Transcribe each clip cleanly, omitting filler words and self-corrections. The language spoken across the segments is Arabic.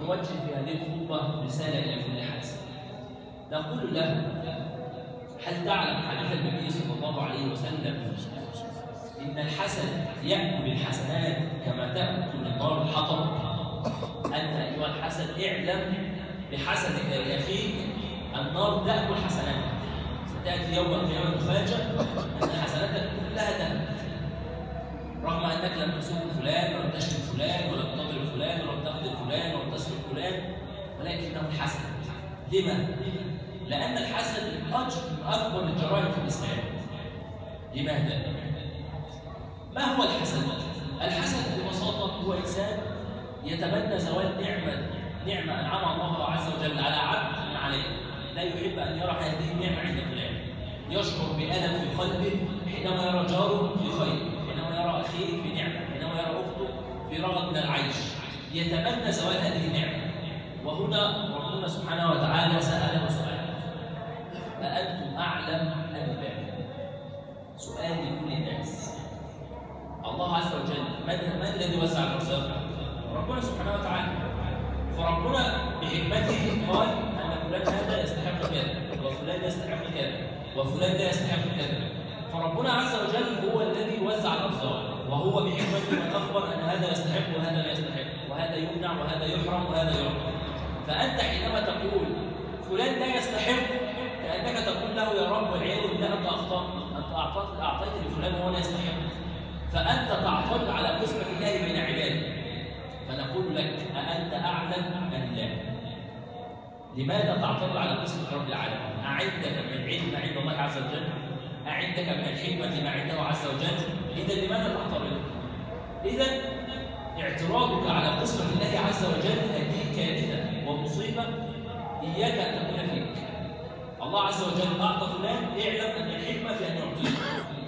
نوجه في هذه الخطبة رسالة إلى كل حاسد. نقول له: هل تعلم حديث النبي صلى الله عليه وسلم إن الحسد يأكل الحسنات كما تأكل النار الحطب؟ أنت أيها الحسد اعلم بحسدك لأخيك النار تأكل حسناتك. ستأتي يوم القيامة تفاجأ أن حسناتك كلها تهلك، رغم أنك لم تسب فلان ولم تشتم فلان ولم تضرب فلان ولم تقتل فلان ولم تسرق فلان، ولكنه الحسد. لما؟ لأن الحسد أكبر الجرائم في الإسلام. لماذا؟ ما هو الحسد؟ الحسد ببساطة هو إنسان يتمنى زوال نعمة أنعمها الله عز وجل على عبد عليه، لا يحب أن يرى هذه النعمة عند فلان، يشعر بألم في قلبه حينما يرى جاره في خير، حينما يرى أخيه في نعمة، حينما يرى أخته في رغد من العيش، يتمنى زوال هذه النعمة. وهنا ربنا سبحانه وتعالى سأله سؤال: أأنتم أعلم أم لا؟ سؤال لكل الناس. الله عز وجل من الذي وزع الرزاق؟ ربنا سبحانه وتعالى. فربنا بحكمته قال أن فلان هذا يستحق كذا، وفلان يستحق كذا، وفلان لا يستحق كذا. فربنا عز وجل هو الذي وزع الأرزاق، وهو بحكمته من أخبر أن هذا يستحق وهذا لا يستحق، وهذا يمنع وهذا يحرم وهذا يعطى. فأنت حينما تقول فلان لا يستحق، كأنك تقول له: يا رب والعياذ بالله أنت أخطأت، أنت أعطيت لفلان وهو لا يستحق. فأنت تعترض على قسمة الله بين عباده. فنقول لك: أأنت أعلم أم لا؟ لماذا تعترض على قسمة رب العالمين؟ أعندك من العلم عند الله عز وجل؟ أعندك من الحكمة ما عنده عز وجل؟ إذا لماذا تعترض؟ إذا اعتراضك على قسمة الله عز وجل هذه كارثة ومصيبة إياك أن تكون فيك. الله عز وجل أعطى فلان، اعلم أن الحكمة في أن يعطيه،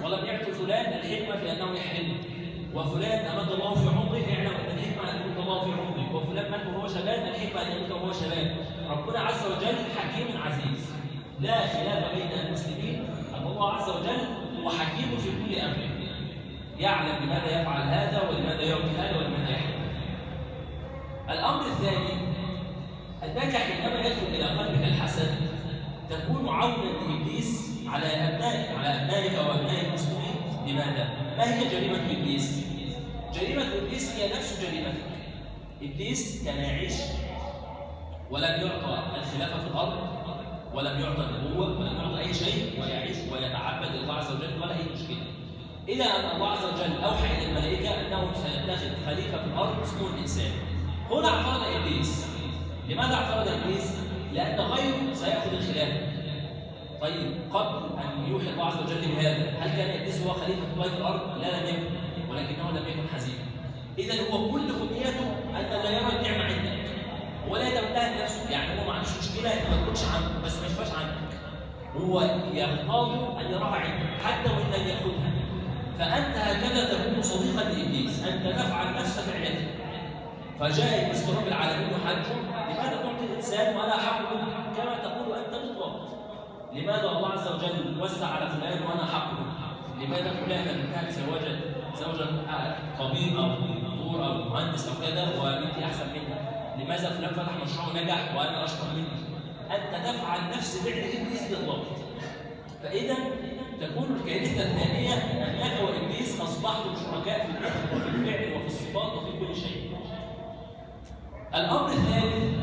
ولم يعطي فلان الحكمة في أنه يحرمه. وفلان أمد الله في عمره، اعلم أن الحكمة أن يمد الله في عمره. وفلان مات وهو شباب، الحكمة أن يمد وهو شباب. ربنا عز وجل حكيم عزيز، لا خلاف بين المسلمين أن الله عز وجل هو حكيم في كل أمر، يعلم لماذا يفعل هذا ولماذا يعطي هذا ولماذا يحرم. الأمر الثاني أنك حينما يدخل إلى قلبك الحسد تكون عونا لإبليس على أبنائك وأبناء المسلمين. لماذا؟ ما هي جريمة إبليس؟ جريمة إبليس هي نفس جريمتك. إبليس كان يعيش ولم يعطى الخلافة في الأرض، ولم يعطى النبوة، ولم يعطى أي شيء، ويعيش ويتعبد الله عز وجل ولا أي مشكلة. إذا أن الله عز وجل أوحى إلى الملائكة أنه سيتخذ خليفة في الأرض اسمه الإنسان. هنا اعترض إبليس. لماذا اعترض إبليس؟ لأن غيره سيأخذ الخلافة. طيب قبل أن يوحي الله عز وجل بهذا هل كان إبليس هو خليفة الله في الأرض؟ لا، لم يكن، ولكنه لم يكن حزينا. إذا هو كل أمنيته أن لا يرى النعمة عندك ولا يتمناها لنفسه. يعني هو ما عندوش مشكلة أن ما تكونش عنده، بس ما يشفاش عنك. هو يختار أن يراها عندك حتى وإن لم يأخذها. فأنت هكذا تكون صديقا لإبليس، أنت تفعل نفس فعلته. فجاء إبليس رب العالمين وحجه: لماذا تعطي الإنسان ولا حق منه كما تقول أنت بالضبط؟ لماذا الله عز وجل وسع على فلان وأنا حق منه؟ لماذا فلان انتهت زوجا طبيب أو دكتور أو مهندس أو كذا وبنتي أحسن منها؟ لماذا فلان فتح مشروع ونجح وأنا أشطر منه؟ أنت تفعل نفس فعل إبليس بالضبط. فإذا تكون الكارثة الثانية أنك وإبليس أصبحتم شركاء في الأمر وفي الفعل وفي الصفات وفي كل شيء. الأمر الثالث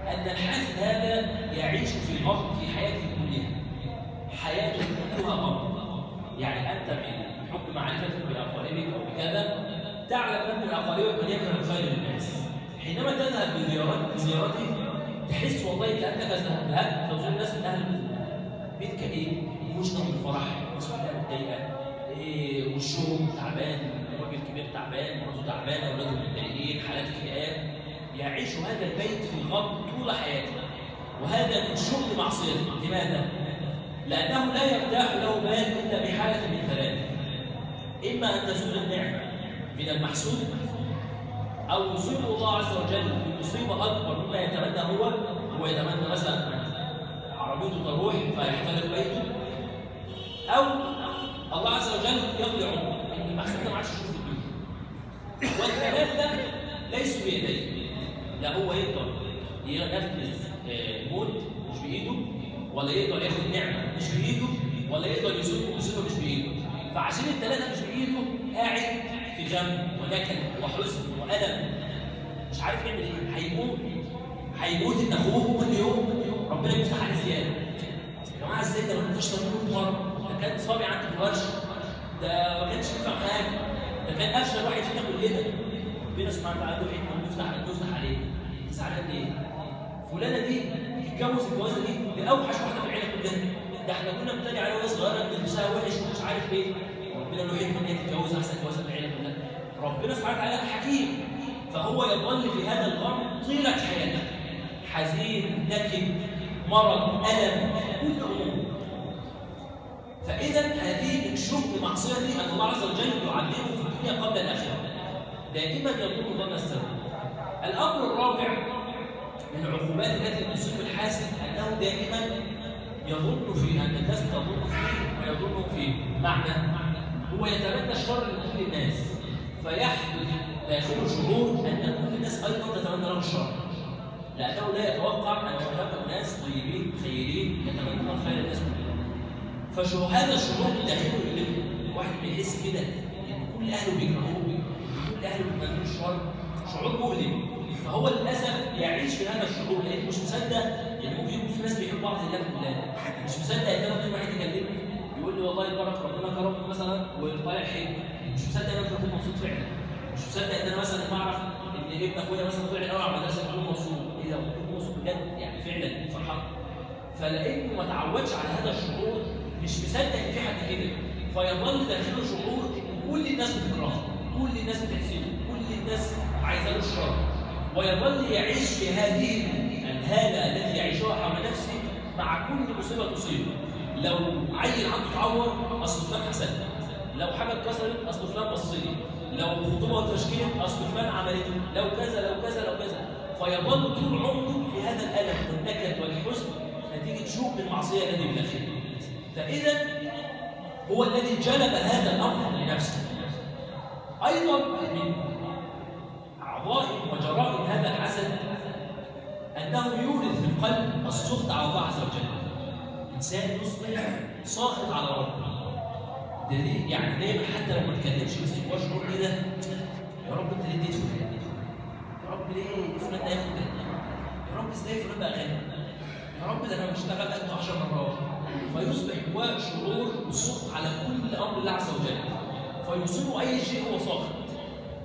أن الحاسد هذا يعيش في الأرض في حياته كلها، حياته كلها أرض. يعني أنت بحكم معرفتك بأقاربك أو بكذا تعلم أن من أقاربك من يكره الخير للناس. حينما تذهب بزيارته تحس والله كأنك ذهبت تزور ناس من أهل بيتك مش نوع الفرح، ناس كلها متضايقة، وشهم تعبان، الراجل الكبير تعبان، مراته تعبانة، أولاده متضايقين، حالات اكتئاب. يعيش هذا البيت في الغم طول حياته، وهذا من شغل معصيته. لماذا؟ لأنه لا يرتاح له بال إلا بحالة من ثلاث: إما أن تزول النعمة من المحسود، أو يصيب الله عز وجل بمصيبة أكبر مما يتمنى هو يتمنى مثلا عربيته تروح فيحترق بيته، أو الله عز وجل يقضي عمره إن المحسود ما عادش يشوف الدنيا. والثلاثة ليسوا بيديه. لا هو يقدر ينفذ موت مش بايده، ولا يقدر ياخد نعمه مش بايده، ولا يقدر يصيب مصيبه مش بايده. فعشان الثلاثه مش بايده قاعد في غم ونكد وحزن والم مش عارف يعمل ايه. هيموت ان اخوه كل يوم ربنا يفتح عليه زياده. يا جماعه ازاي ده ما كنتش تموت مره؟ ده كان صابي عندي في الورشه، ده ما كانش يفهم حاجه، ده كان افشل واحد فينا كلنا. ربنا سبحانه وتعالى عنده حكمه بيفتح عليه. انت زعلان ليه؟ فلانه دي تتجوز الجوازه دي لاوحش واحده في العيله كلها، ده احنا كنا بنتريق عليها وهي صغيره ان لبسها وحش ومش عارف ايه، ربنا له حكمه ان هي تتجوز احسن جوازه في العيله كلها. ربنا سبحانه وتعالى حكيم، فهو يظل في هذا الغم طيله حياته، حزين، نكد، مرض، الم، كل امور. فاذا هذه من شؤم معصيته ان الله عز وجل يعلمه في الدنيا قبل الاخره، دائما يظن ظن السوء. الامر الرابع من العقوبات التي تصيب الحاسد انه دائما يظن في ان الناس تظن فيه ويظن فيه، معنى هو يتمنى الشر لكل الناس، فيحدث داخله شعور ان كل الناس ايضا تتمنى له الشر، لانه لا يتوقع ان هناك ناس طيبين خيرين يتمنون خير الناس كلهم. فهذا الشعور داخله يقلبه، واحد بيحس كده ان كل اهله بيكرهوه، كل اهله بيتمنوا الشر، شعور مؤلم. فهو للاسف يعيش في هذا الشعور لانه مش مصدق ان ممكن يكون في ناس بيحبوا بعض لله في الله، مش مصدق ان انا ممكن واحد يكلمني يقول لي والله بارك ربنا كرمك مثلا وطالع حلو، مش مصدق ان انا ممكن اكون مبسوط فعلا، مش مصدق ان انا مثلا بعرف ان ابن اخويا مثلا طلع الاول على المدرسه يكون مبسوط، ايه ده ممكن مبسوط بجد يعني فعلا فرحان. فلانه ما تعودش على هذا الشعور مش مصدق ان في حد كده، فيظل داخله شعور ان كل الناس بتكرهه، كل الناس بتحسده، كل الناس عايزه له الشر، ويظل يعيش في هذه الهاله التي يعيشها حول نفسه مع كل مصيبه تصيبه. لو عيل عنده تعور اصل فلان حسدني، لو حاجه اتكسرت اصل فلان بص لي، لو خطوبه وتشكيل اصل فلان عملته، لو كذا لو كذا لو كذا. فيظل طول عمره في هذا الالم والنكد والحزن نتيجه شؤم المعصيه الذي بداخله. فاذا هو الذي جلب هذا الامر لنفسه. ايضا من عظائم وجرائم هذا الحسد انه يورث في القلب السخط على الله عز وجل. انسان يصبح ساخط على ربه، يعني دايما حتى لو ما اتكلمش بس جواه شعور كده، يا رب انت ليه اديته كده؟ يا رب ليه فلان ده ياخد ده؟ يا رب ازاي فلان بقى غني؟ يا رب ده انا بشتغل قده 10 مرات. فيصبح جواه شعور بالسخط على كل امر الله عز وجل، فيصيبه اي شيء هو ساخط.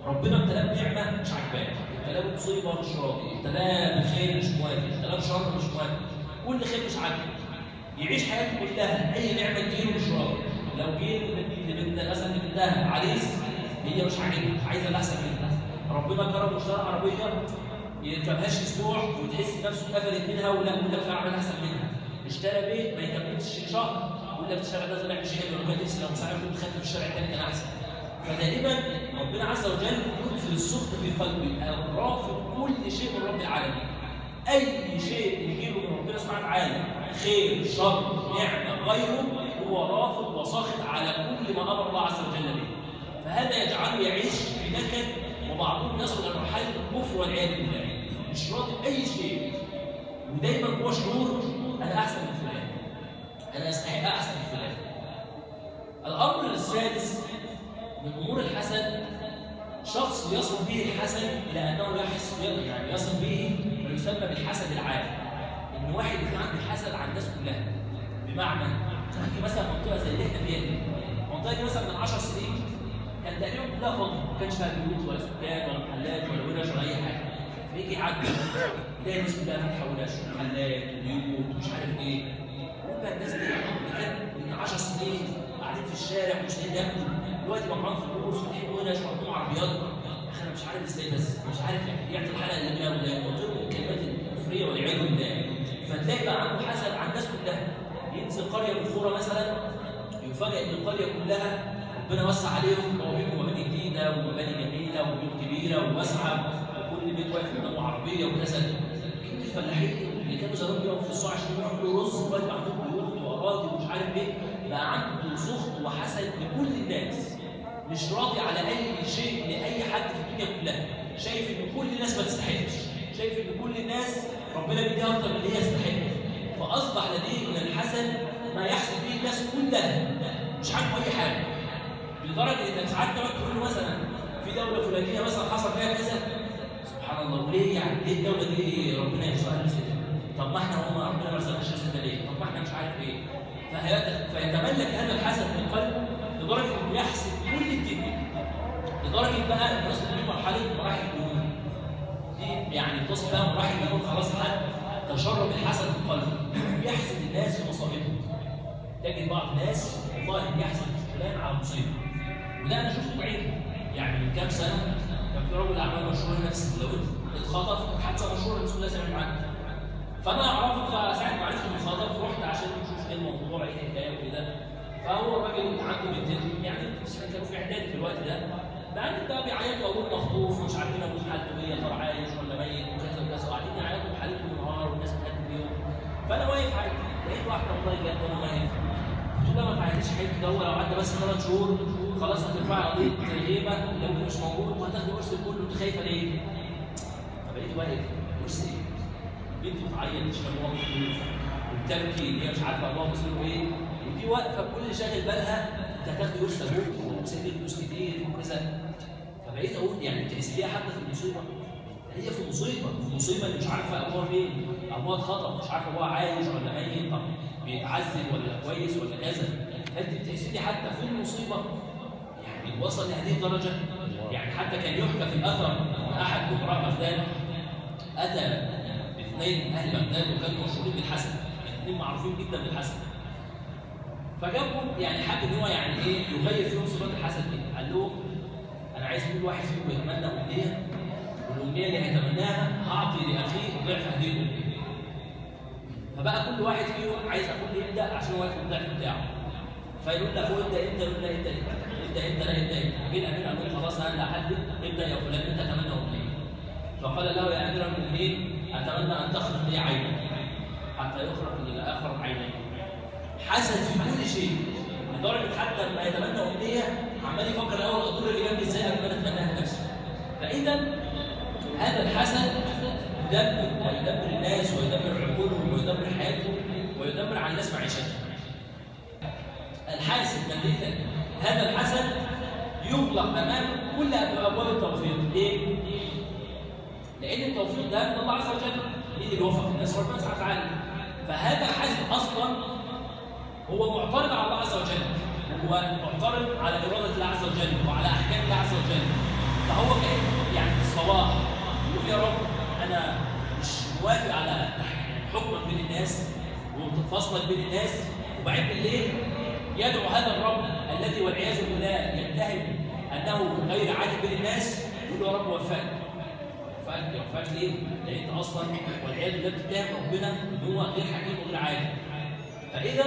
ربنا ابتلاه بنعمه مش عاجباه، ابتلاه بمصيبه مش راضي، ابتلاه بخير مش موافق، ابتلاه بشر مش موافق، كل خير مش عاجبه. يعيش حياته كلها اي نعمه تجيله مش راضي. لو جه لبنت مثلا لبنتها عريس هي مش عاجبها، عايزه اللي احسن منها. ربنا كرم واشترى عربيه يركبهاش اسبوع وتحس نفسه اتقفلت منها ولا يقول لك في عربيه احسن منها. اشترى بيت ما يكملش شهر يقول لك الشارع ده طلع مش حلو، انا كان نفسي لو مش عارف كنت خدته في الشارع الثاني كان احسن. فدائما ربنا عز وجل ينزل السخط في قلبه، رافض كل شيء من رب العالمين. اي شيء يجيله من ربنا سبحانه وتعالى خير، شر، نعمه، غيره، هو رافض وساخط على كل ما امر الله عز وجل به. فهذا يجعله يعيش في نكد، وبعضهم يصل الى مرحله الكفر والعياذ بالله، مش راضي باي شيء، ودايما هو شعور انا احسن من فلان، انا استحق احسن من فلان. الامر السادس من امور الحسد، شخص يصل به الحسد الى انه يعني يصل به ما يسمى بالحسد العادي، ان واحد يكون عنده حسد على الناس كلها. بمعنى تحكي مثلا منطقه زي اللي احنا فيها دي، المنطقه دي مثلا من 10 سنين كان تقريبا كلها فاضيه، ما كانش فيها بيوت ولا سكان ولا محلات ولا ورش ولا اي حاجه. فيجي يعدي تلاقي الناس كلها فاتحه ورش ومحلات وبيوت ومش عارف ايه. ويبقى الناس دي كانت من 10 سنين قاعدين في الشارع ومش لاقيين ياكلوا، دلوقتي بقى معاهم فلوس فاتحين ورش وعندهم عربيات. انا مش عارف ازاي، بس مش عارف يعني يعطي الحلقه اللي بيها ويطلب الكلمات الكفريه والعياذ بالله. فتلاقي بقى عنده حسد على الناس كلها. ينزل قريه مذكوره مثلا يفاجئ ان القريه كلها ربنا وسع عليهم وبيبقوا مباني جديده ومباني جميله وبيوت كبيره وواسعه، وكل بيت واقف قدامه عربيه وكذا. كنت الفلاحين اللي كانوا زمان بيقفوا في الصاع عشان يعملوا رز، دلوقتي عندهم بيوت واراضي ومش عارف ايه. بقى عنده سخط وحسد لكل الناس، مش راضي على اي شيء لاي حد في الدنيا كلها، شايف ان كل الناس ما تستحقش، شايف ان كل الناس ربنا بيديها اكتر من اللي هي تستحق، فاصبح لديه من الحسد ما يحسد به الناس كلها، مش عاجبه اي حاجه، لدرجه انك ساعات تقعد تقول له مثلا في دوله فلانيه مثلا حصل فيها كذا، سبحان الله، وليه يعني ليه الدوله دي ربنا يرزقها نفسها؟ طب ما احنا هم ربنا ما رزقناش نفسنا ليه؟ طب ما احنا مش عارف ايه. فيتملك هذا الحسد في القلب لدرجه انه يحسد كل الدنيا، لدرجه بقى انه يصل لمرحله مراحل الجنون. دي يعني تصل بقى مراحل الجنون، خلاص حد تشرب الحسد في القلب، يحسد الناس في مصائبهم. تجد بعض الناس والله يحسد فلان على مصيبه، وده انا شفته بعيني. يعني من كام سنه كان في رجل اعمال مشهور نفس لو اتخطف، حادثه مشهوره الناس كلها سمعت عنها. فانا اعرفه، فساعه ما عرفت انه اتخطف رحت عشان نشوف ايه الموضوع، ايه الحكايه وكده. فهو الراجل عنده بنتين، يعني كانوا في اعدادي في الوقت ده، بعدين بقى بيعيطوا ابوه مخطوف ومش عارفين ابوه حالته ايه، ترى عايش ولا ميت وكذا وكذا، وقاعدين يعيطوا بحالتهم النهار والناس بتهدي فيهم. فانا واقف عادي، لقيت واحده والله جت وانا واقف، قلت لها ما تعيطيش حبيبتي، دور لو عدى بس 3 شهور خلاص هترفعي قضيه غيبه، لو انت مش موجود وهتاخدي ورث كله، انت خايفه ليه؟ فبقيت واقف، ورث ايه؟ بنتي بتعيط تشرب ابوها مخطوف وبتبكي، هي مش عارفه ابوها مصيره ايه، ودي واقفه كل شاغل بالها انت هتاخدي ورث ابوك وسيدي فلوس كتير وكذا. فبقيت اقول يعني بتحسبيها حتى في المصيبه، هي في المصيبه اللي مش عارفه ابوها فين، ابوها اتخطف مش عارفه ابوها عايش ولا ميت، طب بيتعذب ولا كويس ولا كذا، فانت بتحسبي حتى في المصيبه. يعني وصل لهذه الدرجه. يعني حتى كان يحكى في الاثر ان احد امراء بغداد اتى باثنين اهل بغداد وكانوا مشهورين بالحسد، الاثنين معروفين جدا بالحسد. فجابهم يعني حب ان هو يعني ايه يغير فيهم صفات الحسد دي، قال لهم انا عايز كل واحد فيكم يتمنى امنيه، والامنيه اللي هيتمناها هعطي لاخيه ضعف هذه الامنيه. فبقى كل واحد فيهم عايز اخوه يبدا عشان هو ياخد الضعف بتاعه. فيقول لاخوه ابدا انت، يقول لا ابدا انت، ابدا انت، لا ابدا انت. جه الامير قال له خلاص انا اللي هحدد، ابدا يا فلان انت اتمنى امنيه. فقال له يا امير المؤمنين اتمنى ان تخرج لي عيني حتى يخرج للاخر عيني. حسد في كل شيء، لدرجه حتى لما يتمنى امنيه عمال يفكر الاول اضر اللي جنبي ازاي قبل ما اتمناها لنفسي. فاذا هذا الحسد يدمر ويدمر الناس ويدمر عقولهم ويدمر حياتهم ويدمر على الناس معيشتهم. الحاسد نتيجه هذا الحسد يغلق امام كل ابواب التوفيق. ليه؟ لان التوفيق ده من الله عز وجل، مين اللي وفق الناس؟ ربنا سبحانه وتعالى. فهذا الحسد اصلا هو معترض على الله عز وجل، هو معترض على اراده الله عز وجل وعلى احكام الله عز وجل. فهو كان يعني في الصباح يقول يا رب انا مش موافق على حكمك بين الناس وفصلك بين الناس، وبعدين بالليل يدعو هذا الرب الذي والعياذ بالله يتهم انه غير عادل بين الناس، يقول له يا رب وفقني. وفقك ليه؟ لان انت اصلا والعياذ بالله بتتهم ربنا ان هو غير حكيم وغير عادل. فاذا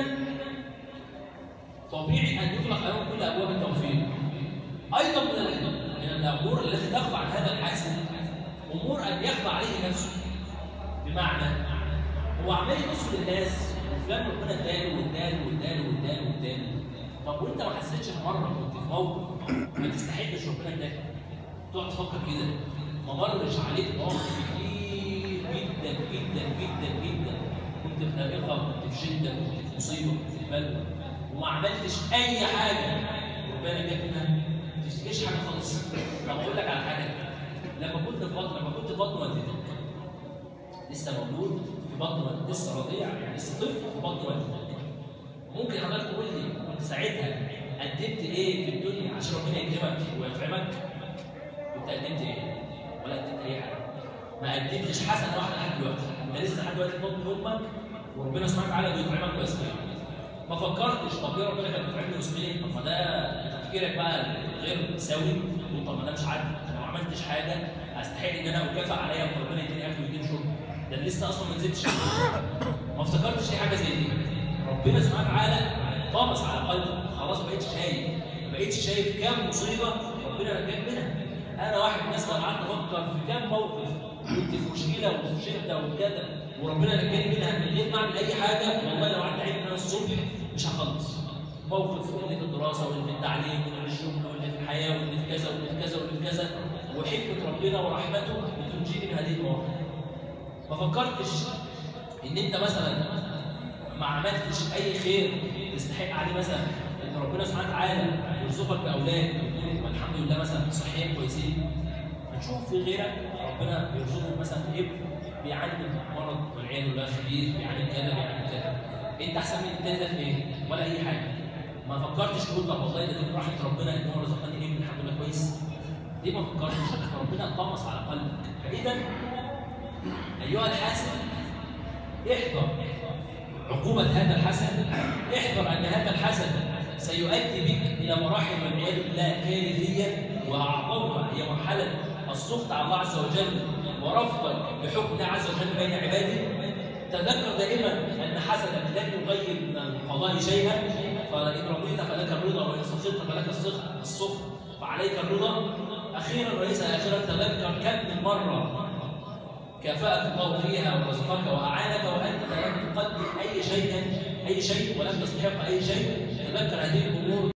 طبيعي ان يغلق امام كل ابواب التوفيق. ايضا من الامور التي تخضع عن هذا الحاسد امور ان يخضع عليه نفسه. بمعنى هو عمال يبص للناس وفلان ربنا اداله واداله واداله واداله واداله، طب وانت ما حسيتش في مره كنت في موقف ما تستحقش ربنا اداك؟ تقعد تفكر كده، ما مرش عليك مواقف كتير جدا جدا جدا جدا كنت في نابغه وكنت في شده وكنت في مصيبه وكنت في بلوى وما عملتش اي حاجه ربنا اداك منها؟ ما تفتكرش حاجه خالص. طب اقول لك على حاجه، لما كنت في بطن والدتك لسه مولود في بطن، لسه رضيع يعني لسه طفل في بطن والدتك، ممكن حضرتك تقول لي كنت ساعتها قدمت ايه في الدنيا عشان ربنا يكرمك ويطعمك؟ كنت قدمت ايه؟ ولا قدمت اي حاجه؟ ما قدمتش حسنه واحده لحد دلوقتي، انت لسه لحد دلوقتي في بطن امك وربنا سبحانه وتعالى بيطعمك ويسقيك. ما فكرتش طب ليه ربنا كان بيطعمني ويسقيني؟ طب ما ده تفكيرك بقى غير سوي، طب ما ده مش عادل، انا ما عملتش حاجه استحق ان انا اكافئ عليها وربنا يديني اكل ويديني شرب، ده لسه اصلا ما نزلتش. ما افتكرتش اي حاجه زي دي. ربنا سبحانه وتعالى طمس على قلبي، خلاص ما بقيتش شايف كام مصيبه ربنا نجاك منها. انا واحد من الناس لما قعدت افكر في كام موقف كنت في مشكله وفي شده وكذا وربنا نجاني منها من غير ما اعمل اي حاجه، والله لو قعدت اعيد منها الصبح مش هخلص. موقف اللي في الدراسه واللي في التعليم واللي في الشغل واللي في الحياه واللي في كذا واللي في كذا واللي في كذا، وحكمه ربنا ورحمته بتنجيني من هذه المواقف. ما فكرتش ان انت مثلا ما عملتش اي خير تستحق عليه، مثلا ان ربنا سبحانه وتعالى يرزقك باولاد والحمد لله مثلا صحيين كويسين، هتشوف في غيرك ربنا بيرزقك مثلا ابن بيعاني من مرض والعياذ بالله كبير، بيعاني كذا بيعاني كذا، انت احسن من التاني ده في ايه؟ ولا اي حاجه. ما فكرتش تقول طب والله ده من رحمه ربنا ان هو رزقني ابن الحمد لله كويس. ليه ما فكرتش؟ ربنا طمس على قلبك. فاذا ايها الحاسد احذر عقوبه هذا الحسد، احذر ان هذا الحسد سيؤدي بك الى مراحل والعياذ بالله كارثيه، واعظمها هي مرحله السخط على الله عز وجل ورفضك لحكم الله عز وجل بين عباده. تذكر دائما ان حسدك لن يغير من القضاء شيئا، فان رضيت فلك الرضا وان سخطت فلك السخط، فعليك الرضا. اخيرا وليس اخيرا، تذكر كم من مره كافأك الله فيها ورزقك واعانك وانت لم تقدم اي شيء ولم تستحق اي شيء. تذكر هذه الامور.